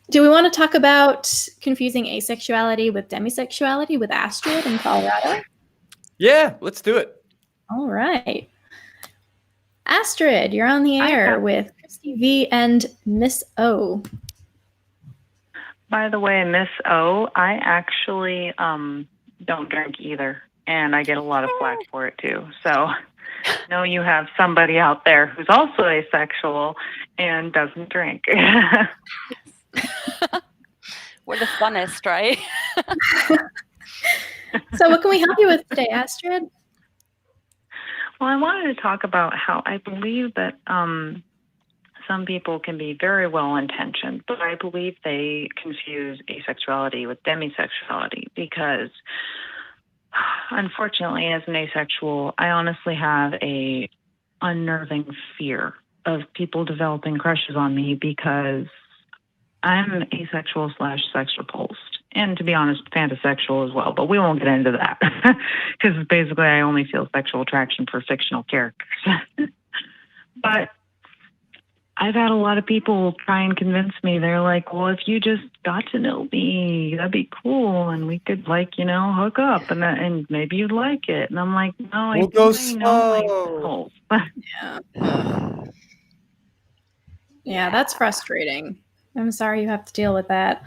Do we want to talk about confusing asexuality with demisexuality with Astrid in Colorado? Yeah, let's do it. All right. Astrid, you're on the air with Christy, Vi, and Miss O. By the way, Miss O, I actually don't drink either, and I get a lot of flack for it too. So know you have somebody out there who's also asexual and doesn't drink. We're the funnest, right? So what can we help you with today, Astrid? Well, I wanted to talk about how I believe that some people can be very well-intentioned, but I believe they confuse asexuality with demisexuality because, unfortunately, as an asexual, I honestly have a unnerving fear of people developing crushes on me because I'm asexual / sex repulsed. And to be honest, fantasexual as well, but we won't get into that because basically I only feel sexual attraction for fictional characters. But I've had a lot of people try and convince me. They're like, well, if you just got to know me, that'd be cool. And we could hook up and maybe you'd like it. And I'm like, no, we'll go slow. Yeah, that's frustrating. I'm sorry you have to deal with that.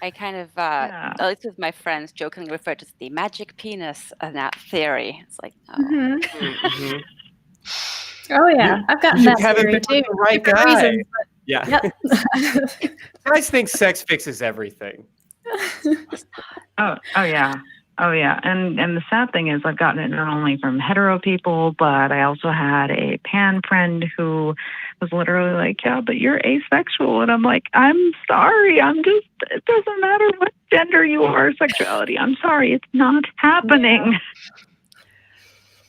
I kind of, at least with my friends, jokingly refer to the magic penis and that theory. It's like, oh. Mm-hmm. Oh yeah, I've gotten that theory too. The right guy. Reasons, yeah. Yep. Guys think sex fixes everything. Oh yeah. And the sad thing is I've gotten it not only from hetero people, but I also had a pan friend who was literally like, yeah, but you're asexual. And I'm like, I'm sorry. It doesn't matter what gender you are, sexuality. I'm sorry. It's not happening.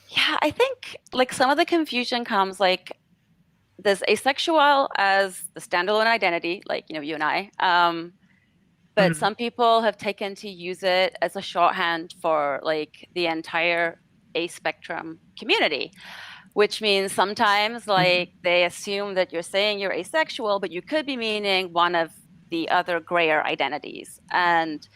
Yeah, I think some of the confusion comes there's asexual as the standalone identity, you and I. But some people have taken to use it as a shorthand for the entire A-spectrum community, which means sometimes they assume that you're saying you're asexual, but you could be meaning one of the other grayer identities. And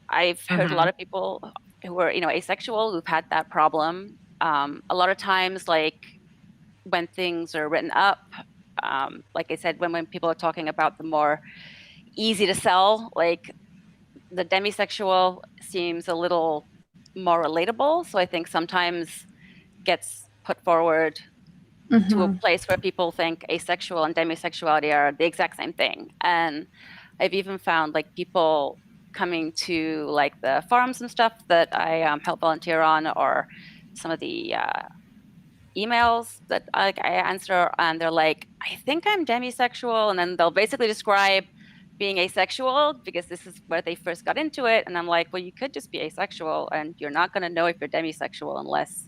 I've heard a lot of people who are, asexual who've had that problem. A lot of times, when things are written up, like I said, when people are talking about the more easy to sell, the demisexual seems a little more relatable. So I think sometimes gets put forward to a place where people think asexual and demisexuality are the exact same thing. And I've even found people coming to the forums and stuff that I help volunteer on, or some of the emails that I answer, and they're like, I think I'm demisexual, and then they'll basically describe being asexual because this is where they first got into it. And I'm like, well, you could just be asexual and you're not going to know if you're demisexual unless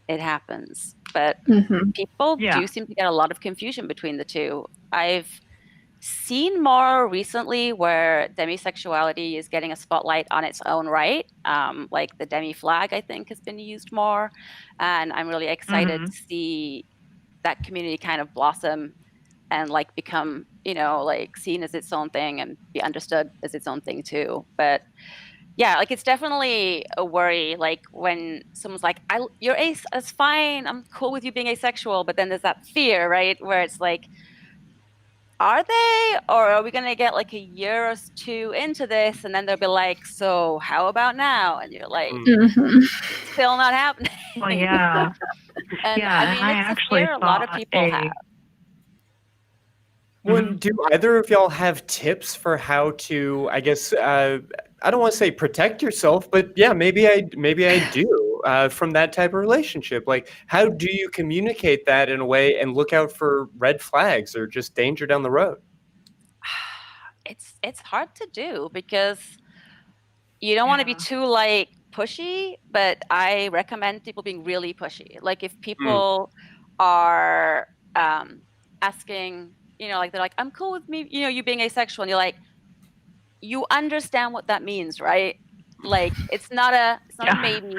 it happens. But people do seem to get a lot of confusion between the two. I've seen more recently where demisexuality is getting a spotlight on its own right. The demi flag, I think, has been used more. And I'm really excited to see that community kind of blossom and become, seen as its own thing and be understood as its own thing too. But yeah, it's definitely a worry. When someone's like, you're ace, that's fine. I'm cool with you being asexual. But then there's that fear, right? Where it's are they, or are we going to get a year or two into this? And then they'll be like, so how about now? And you're like, still not happening. Well, yeah. And I mean, it's a fear a lot of people have. Do either of y'all have tips for how to, I guess, I don't want to say protect yourself, but yeah, maybe I do from that type of relationship. How do you communicate that in a way and look out for red flags or just danger down the road? It's hard to do because you don't want to be too pushy, but I recommend people being really pushy. If people are asking, they're like, I'm cool with me, you being asexual, and you're like, you understand what that means, right? It's not a maybe,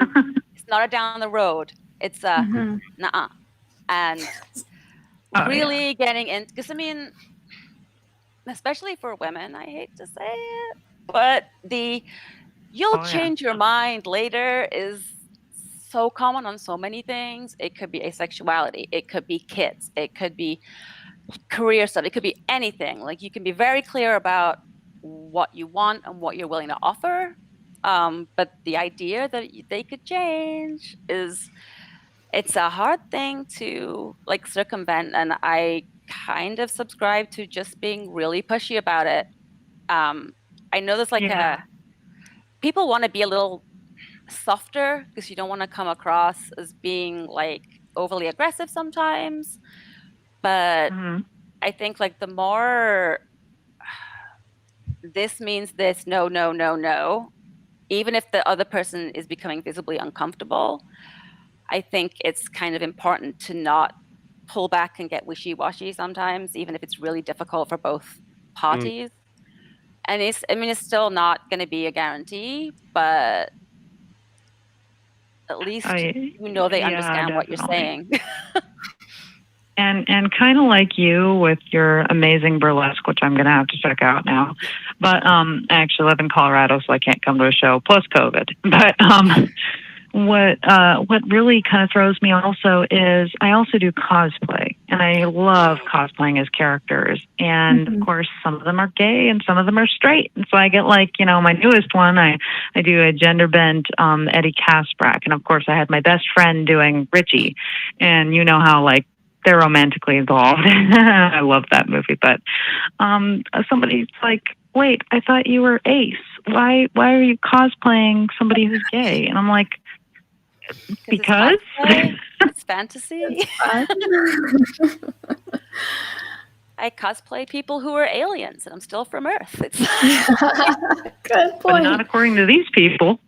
it's not a down the road, it's a nuh-uh. And really getting in, because I mean, especially for women, I hate to say it, but you'll change your mind later is so common on so many things. It could be asexuality, it could be kids, it could be career stuff, it could be anything. Like, you can be very clear about what you want and what you're willing to offer, but the idea that they could change it's a hard thing to like circumvent, and I kind of subscribe to just being really pushy about it. I know there's like people want to be a little softer because you don't want to come across as being like overly aggressive sometimes, but I think like the more this means this, no, no, no, no, even if the other person is becoming visibly uncomfortable, I think it's kind of important to not pull back and get wishy-washy sometimes, even if it's really difficult for both parties. And it's still not going to be a guarantee, but at least they understand what you're saying. And kind of like you with your amazing burlesque, which I'm going to have to check out now. But I actually live in Colorado, so I can't come to a show, plus COVID. But what really kind of throws me also is I also do cosplay, and I love cosplaying as characters. And of course, some of them are gay and some of them are straight. And so I get like, my newest one, I do a gender bent Eddie Kasprak. And of course, I had my best friend doing Richie. And you know how like they're romantically involved. I love that movie. But somebody's like, wait, I thought you were Ace. Why are you cosplaying somebody who's gay? And I'm like, because it's fantasy. I cosplay people who are aliens, and I'm still from Earth. It's good point. But not according to these people.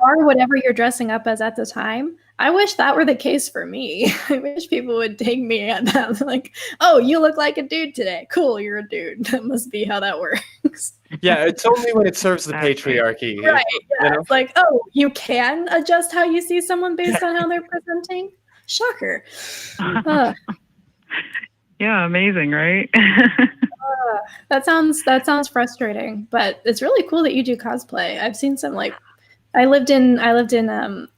Or whatever you're dressing up as at the time. I wish that were the case for me. I wish people would take me at that. Like, oh, you look like a dude today. Cool, you're a dude. That must be how that works. Yeah, it's only when it serves the patriarchy. Right. Yeah. It's like, oh, you can adjust how you see someone based on how they're presenting? Shocker. Yeah, amazing, right? That sounds frustrating, but it's really cool that you do cosplay. I've seen some like I lived in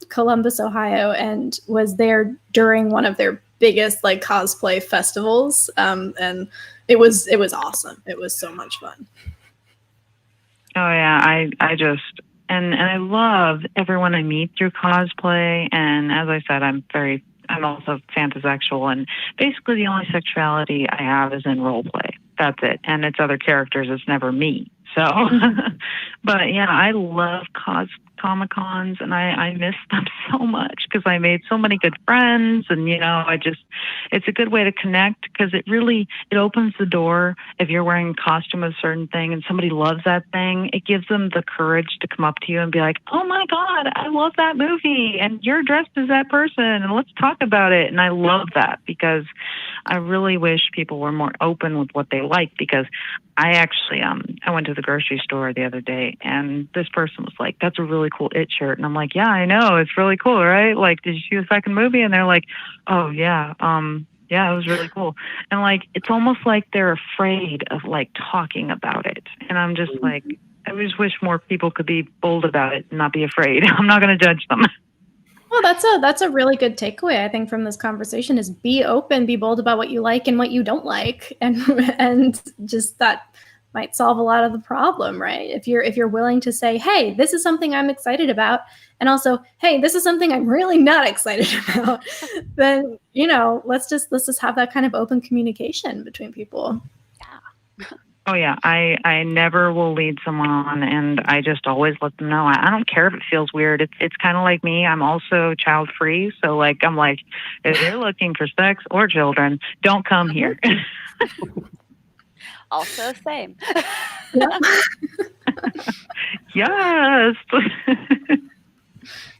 Columbus, Ohio, and was there during one of their biggest like cosplay festivals, and it was awesome. It was so much fun. Oh yeah, I just and I love everyone I meet through cosplay. And as I said, I'm also fantasexual, and basically the only sexuality I have is in role play. That's it, and it's other characters. It's never me. So, but yeah, I love Comic-Cons, and I miss them so much because I made so many good friends, and it's a good way to connect because it opens the door. If you're wearing a costume of a certain thing and somebody loves that thing, it gives them the courage to come up to you and be like, oh my God, I love that movie, and you're dressed as that person, and let's talk about it. And I love that because I really wish people were more open with what they like, because I actually, I went to the grocery store the other day, and this person was like, that's a really cool It shirt. And I'm like, yeah, I know. It's really cool, right? Like, did you see the second movie? And they're like, oh, yeah. Yeah, it was really cool. And like, it's almost like they're afraid of like talking about it. And I'm just like, I just wish more people could be bold about it and not be afraid. I'm not going to judge them. Well, that's a really good takeaway, I think, from this conversation is be open, be bold about what you like and what you don't like. And just that might solve a lot of the problem, right? If you're willing to say, hey, this is something I'm excited about, and also, hey, this is something I'm really not excited about, then, let's just have that kind of open communication between people. Yeah. Oh yeah, I never will lead someone on, and I just always let them know. I don't care if it feels weird. It's kind of like me. I'm also child free, so like I'm like, if you're looking for sex or children, don't come here. Also same. Yeah. Yes.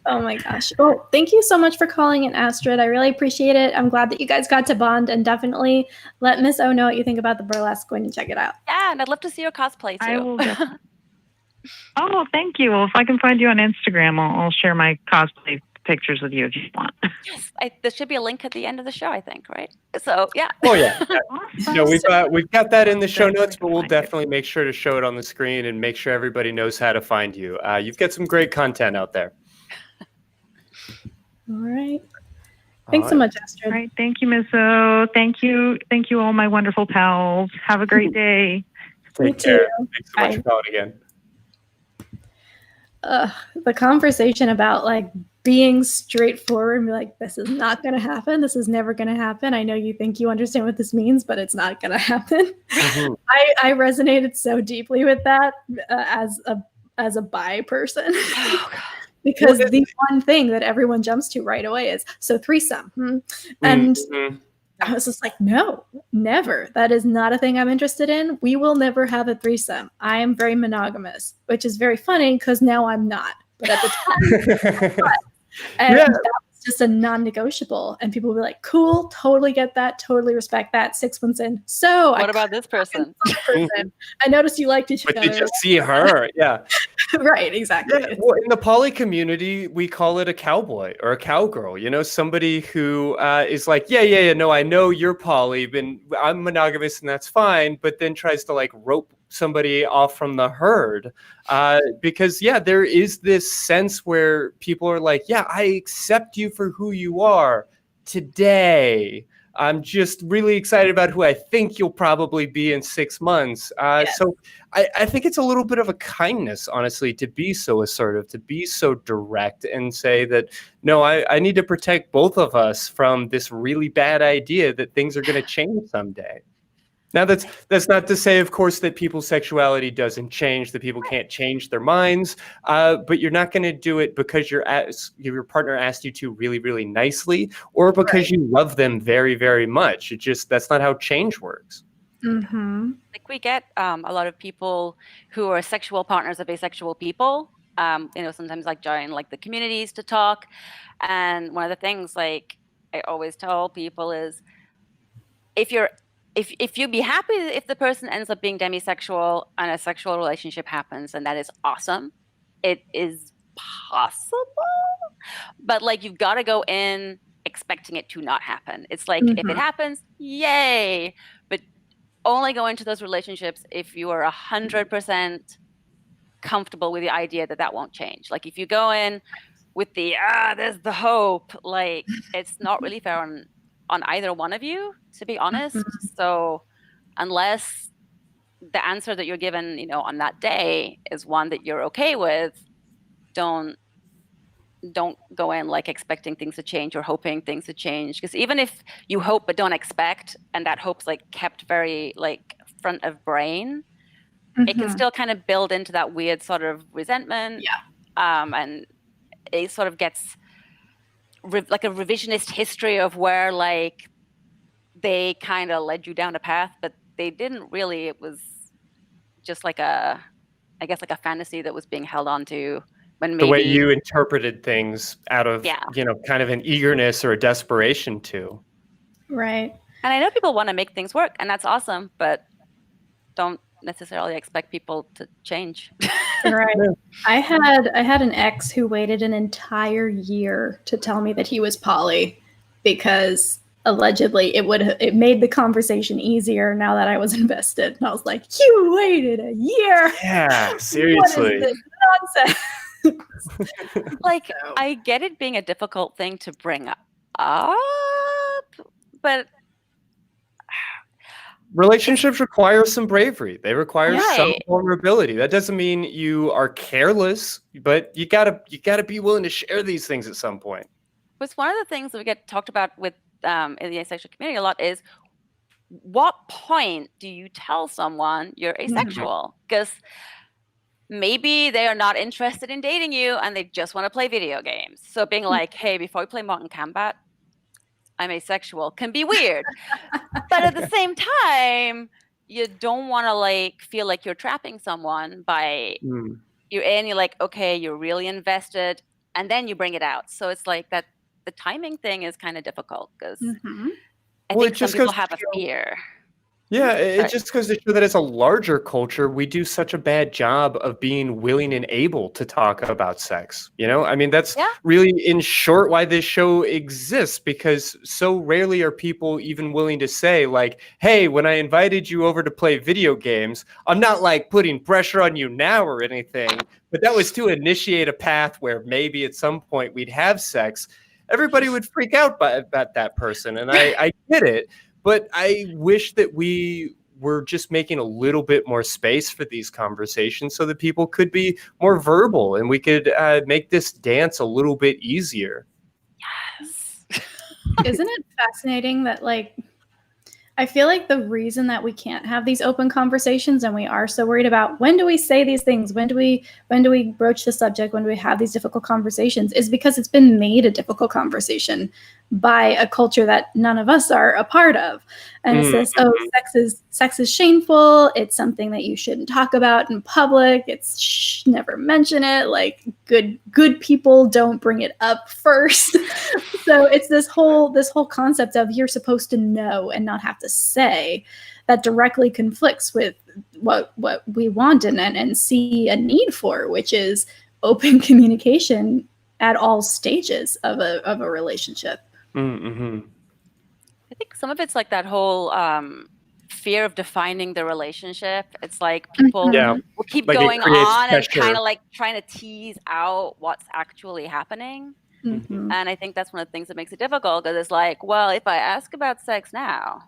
Oh my gosh. Well, thank you so much for calling in, Astrid. I really appreciate it. I'm glad that you guys got to bond, and definitely let Miss O know what you think about the burlesque when you check it out. Yeah, and I'd love to see your cosplay too. I will. Oh, thank you. Well, if I can find you on Instagram, I'll share my cosplay pictures with you if you want. Yes, there should be a link at the end of the show, I think, right? So yeah. Oh yeah. Awesome. No, we've got that in the show Definitely notes, but we'll find you. definitely make sure to show it on the screen and make sure everybody knows how to find you. You've got some great content out there. All right. Thanks so much, Astrid. All right. Thank you, Miss O. Thank you, all my wonderful pals. Have a great day. Take care. Thanks so much for calling again. The conversation about like being straightforward and be like, this is not going to happen. This is never going to happen. I know you think you understand what this means, but it's not going to happen. Mm-hmm. I resonated so deeply with that as a bi person. Because the one thing that everyone jumps to right away is, so threesome. And I was just like, no, never. That is not a thing I'm interested in. We will never have a threesome. I am very monogamous, which is very funny because now I'm not. But at the time, and that was just a non-negotiable. And people will be like, cool, totally get that, totally respect that. 6 months in. So what about this person? I noticed you liked each other. But did you see her? Yeah. Right, exactly. Yeah, well, in the poly community, we call it a cowboy or a cowgirl. You know, somebody who is like, yeah, no, I know you're poly, but I'm monogamous, and that's fine. But then tries to like rope somebody off from the herd, because there is this sense where people are like, yeah, I accept you for who you are today. I'm just really excited about who I think you'll probably be in 6 months. So I think it's a little bit of a kindness, honestly, to be so assertive, to be so direct and say that, no, I need to protect both of us from this really bad idea that things are going to change someday. Now, that's not to say, of course, that people's sexuality doesn't change, that people can't change their minds, but you're not going to do it because your partner asked you to really, really nicely, or because you love them very, very much. That's not how change works. Mm-hmm. Like we get a lot of people who are sexual partners of asexual people, sometimes like join like the communities to talk. And one of the things like I always tell people is if you'd be happy if the person ends up being demisexual and a sexual relationship happens, and that is awesome. It is possible, but like you've got to go in expecting it to not happen. It's like if it happens, yay! But only go into those relationships if you are 100% comfortable with the idea that won't change. Like if you go in with the there's the hope, like it's not really fair on either one of you, to be honest. So unless the answer that you're given, on that day is one that you're okay with, don't go in like expecting things to change or hoping things to change. Because even if you hope but don't expect, and that hope's like kept very like front of brain, it can still kind of build into that weird sort of resentment. And it sort of gets like a revisionist history of where like they kind of led you down a path, but they didn't really. It was just like I guess like a fantasy that was being held on to when maybe the way you interpreted things out of kind of an eagerness or a desperation to. Right. And I know people want to make things work, and that's awesome, but don't necessarily expect people to change. Right. I had an ex who waited an entire year to tell me that he was poly because allegedly it made the conversation easier now that I was invested. And I was like, you waited a year. Yeah, seriously. What is this nonsense? Like, I get it being a difficult thing to bring up, but relationships require some bravery. They require some vulnerability. That doesn't mean you are careless, but you gotta be willing to share these things at some point. It's one of the things that we get talked about with in the asexual community a lot is what point do you tell someone you're asexual? Because maybe they are not interested in dating you and they just want to play video games. So being like, hey, before we play Mortal Kombat, I'm asexual can be weird. But at the same time, you don't want to like feel like you're trapping someone by you're like, okay, you're really invested, and then you bring it out. So it's like that the timing thing is kind of difficult because I think some people have a fear. Yeah, it Sorry. just goes to show that as a larger culture, we do such a bad job of being willing and able to talk about sex. I mean, that's Yeah. really, in short, why this show exists, because so rarely are people even willing to say, like, hey, when I invited you over to play video games, I'm not like putting pressure on you now or anything, but that was to initiate a path where maybe at some point we'd have sex. Everybody would freak out about that person. And I get it. But I wish that we were just making a little bit more space for these conversations so that people could be more verbal and we could make this dance a little bit easier. Yes. Isn't it fascinating that, like, I feel like the reason that we can't have these open conversations and we are so worried about when do we say these things, when do we broach the subject, when do we have these difficult conversations, is because it's been made a difficult conversation by a culture that none of us are a part of. And it's this, oh, sex is shameful. It's something that you shouldn't talk about in public. It's never mention it. Like good people don't bring it up first. So it's this whole concept of you're supposed to know and not have to say, that directly conflicts with what we want and see a need for, which is open communication at all stages of a relationship. Mm-hmm. I think some of it's like that whole fear of defining the relationship. It's like people will keep Like going on and pressure. kind of like trying to tease out what's actually happening. Mm-hmm. And I think that's one of the things that makes it difficult, because it's like, well, if I ask about sex now,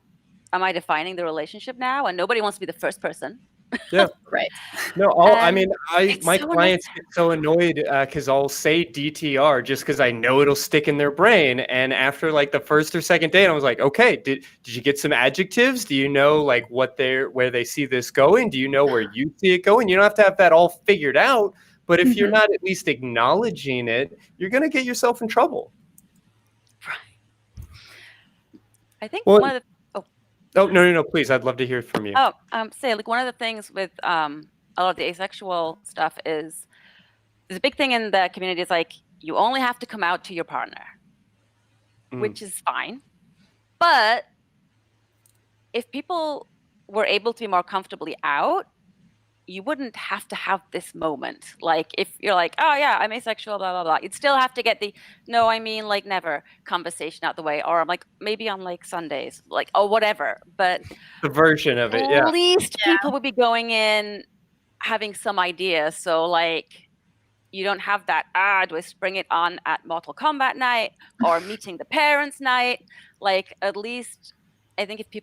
am I defining the relationship now? And nobody wants to be the first person. Yeah. Right. No, I mean, my so clients get so annoyed because I'll say DTR just because I know it'll stick in their brain. And after like the first or second date, I was like, okay, did you get some adjectives? Do you know like where they see this going? Do you know where you see it going? You don't have to have that all figured out. But if you're not at least acknowledging it, you're going to get yourself in trouble. Right. I think Well, one of the Oh, no, please. I'd love to hear from you. Say like one of the things with a lot of the asexual stuff is there's a big thing in the community is like you only have to come out to your partner, which is fine. But if people were able to be more comfortably out, you wouldn't have to have this moment. Like if you're like, oh yeah, I'm asexual, blah, blah, blah. You'd still have to get the, no, I mean like never conversation out the way. Or I'm like, maybe on like Sundays, like, or whatever. But the version of it, yeah. At least people would be going in having some idea. So like, you don't have that, do I spring it on at Mortal Kombat night or meeting the parents night? Like at least I think if we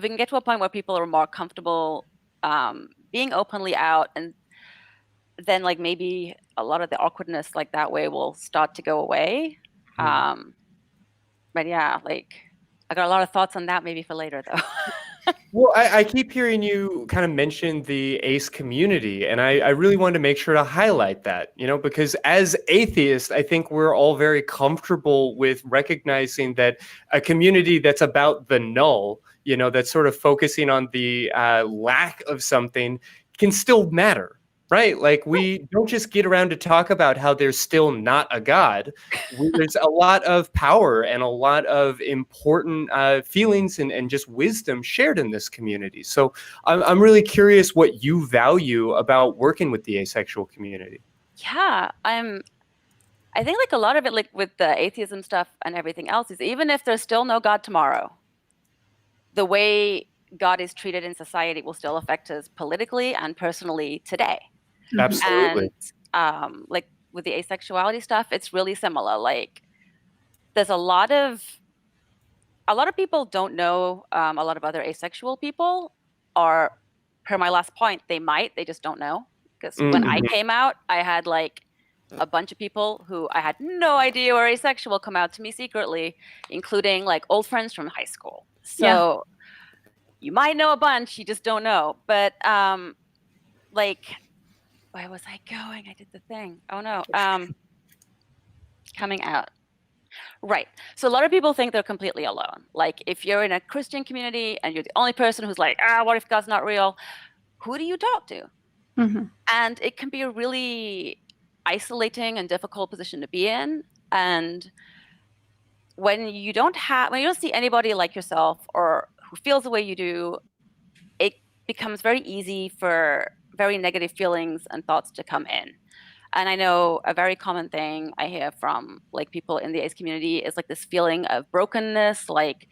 can get to a point where people are more comfortable being openly out, and then like maybe a lot of the awkwardness like that way will start to go away. But yeah, like I got a lot of thoughts on that maybe for later though. Well, I keep hearing you kind of mention the ace community, and I really wanted to make sure to highlight that, because as atheists, I think we're all very comfortable with recognizing that a community that's about the null, that's sort of focusing on the lack of something can still matter. Right? Like we don't just get around to talk about how there's still not a God. There's a lot of power and a lot of important feelings and just wisdom shared in this community. So I'm really curious what you value about working with the asexual community. Yeah, I think like a lot of it, like with the atheism stuff and everything else, is even if there's still no God tomorrow, the way God is treated in society will still affect us politically and personally today. Absolutely. And like with the asexuality stuff, it's really similar. Like there's a lot of people don't know a lot of other asexual people, or per my last point, they just don't know. Because when I came out, I had like a bunch of people who I had no idea were asexual come out to me secretly, including like old friends from high school. So you might know a bunch, you just don't know. But like, where was I going? I did the thing. Oh no. Coming out. Right. So a lot of people think they're completely alone. Like if you're in a Christian community and you're the only person who's like, what if God's not real? Who do you talk to? And it can be a really isolating and difficult position to be in. And when you don't see anybody like yourself or who feels the way you do, it becomes very easy for very negative feelings and thoughts to come in. And I know a very common thing I hear from like people in the ace community is like this feeling of brokenness, like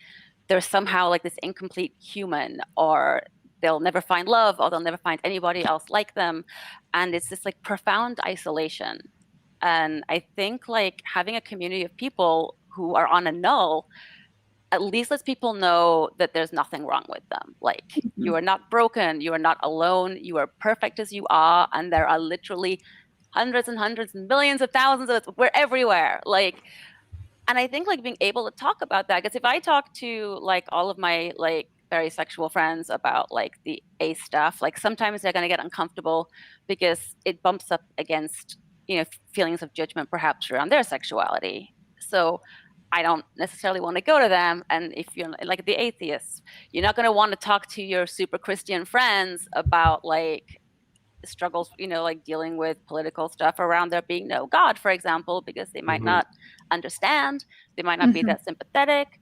they're somehow like this incomplete human, or they'll never find love, or they'll never find anybody else like them. And it's this like profound isolation. And I think like having a community of people who are on a null at least lets people know that there's nothing wrong with them. Like you are not broken, you are not alone, you are perfect as you are, and there are literally hundreds and hundreds and millions of thousands of us. We're everywhere. Like, and I think like being able to talk about that, because if I talk to like all of my like very sexual friends about like the ace stuff, like sometimes they're going to get uncomfortable because it bumps up against, you know, feelings of judgment perhaps around their sexuality. So I don't necessarily want to go to them. And if you're like the atheists, you're not going to want to talk to your super Christian friends about like struggles, you know, like dealing with political stuff around there being no God, for example, because they might not understand, they might not be that sympathetic,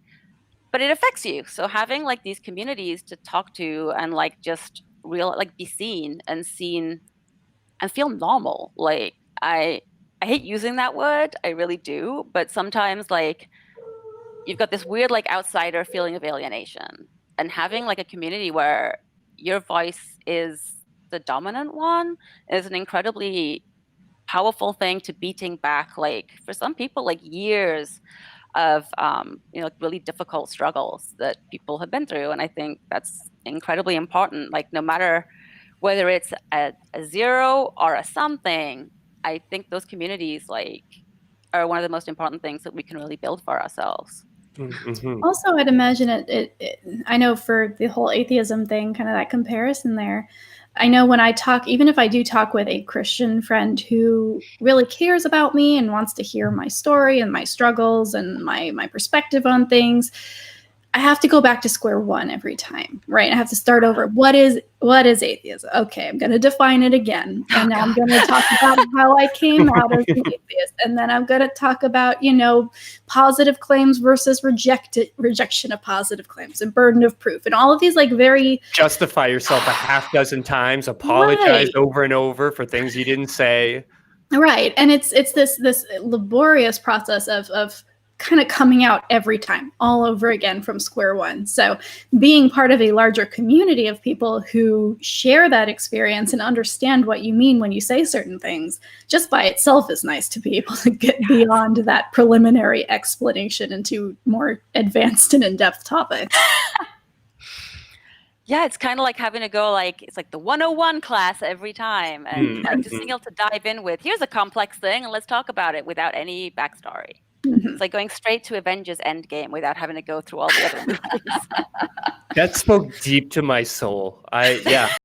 but it affects you. So having like these communities to talk to and like just like be seen and feel normal. Like I hate using that word, I really do, but sometimes like you've got this weird like outsider feeling of alienation, and having like a community where your voice is the dominant one is an incredibly powerful thing to beating back, like for some people, like years of you know, really difficult struggles that people have been through. And I think that's incredibly important. Like no matter whether it's a 0 or a something, I think those communities like are one of the most important things that we can really build for ourselves. Also, I'd imagine I know for the whole atheism thing, kind of that comparison there, I know when I talk, even if I do talk with a Christian friend who really cares about me and wants to hear my story and my struggles and my perspective on things, I have to go back to square one every time, right? I have to start over. What is atheism? Okay, I'm going to define it again. And now I'm going to talk about how I came out as an atheist. And then I'm going to talk about, you know, positive claims versus rejection of positive claims and burden of proof and all of these like very... Justify yourself a half dozen times, apologize over and over for things you didn't say. Right. And it's this laborious process of kind of coming out every time, all over again from square one. So being part of a larger community of people who share that experience and understand what you mean when you say certain things, just by itself is nice to be able to get beyond that preliminary explanation into more advanced and in-depth topics. Yeah, it's kind of like having to go like, it's like the 101 class every time. And just being able to dive in with, here's a complex thing and let's talk about it without any backstory. It's like going straight to Avengers Endgame without having to go through all the other movies. That spoke deep to my soul. Yeah.